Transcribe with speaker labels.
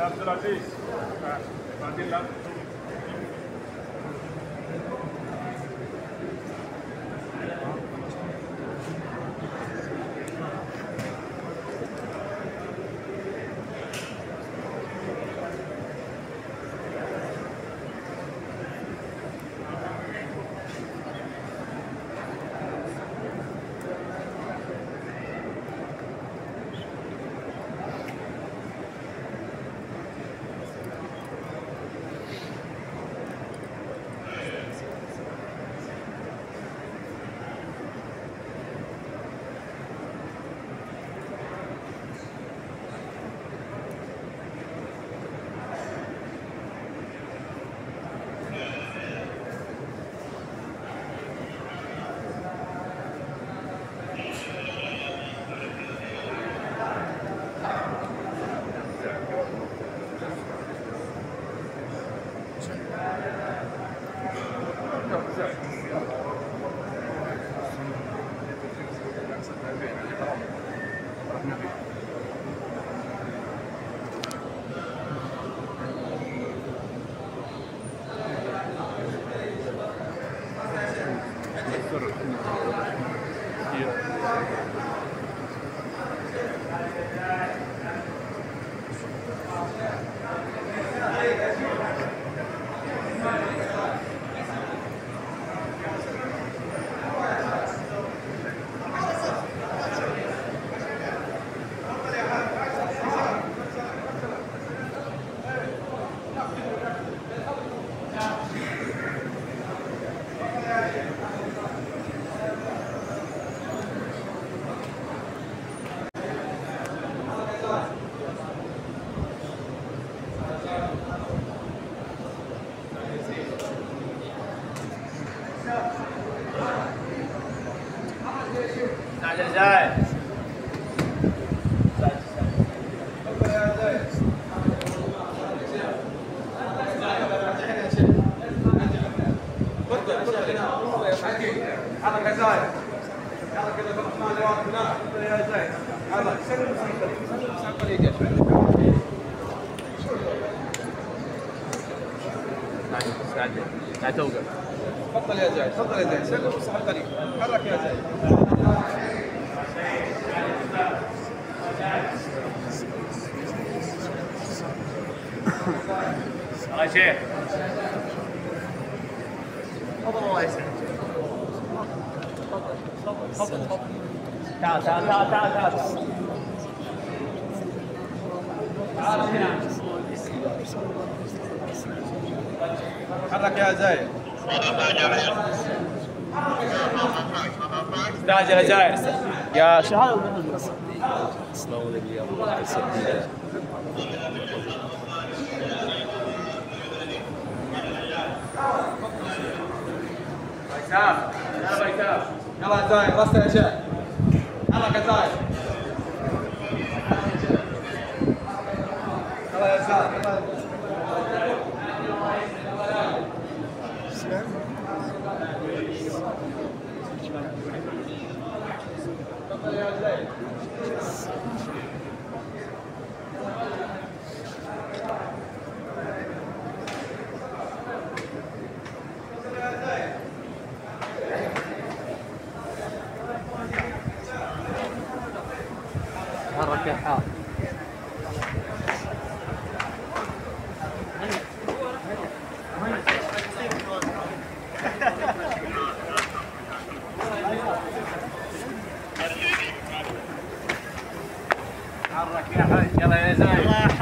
Speaker 1: عبد العزيز بعدين لا
Speaker 2: تعال توقف.
Speaker 3: تفضل يا زايد، تفضل يا زايد، سلم وصح الطريق، حرك يا زايد.
Speaker 1: يا شيخ. تفضل الله يسعدك. تفضل. تعال تعال تعال تعال تعال. تعال هنا.
Speaker 3: حرك يا زايد.
Speaker 1: استعجل يا زايد. يا شهر بيسام يلا بيسام
Speaker 3: يلا يا زايد، راسته يا شيخ. حرك يا زايد. يلا يا زايد، يلا. تفضل يا زايد.
Speaker 2: تحرك يا حار.
Speaker 1: حرك يا حاج يلا يا زايد.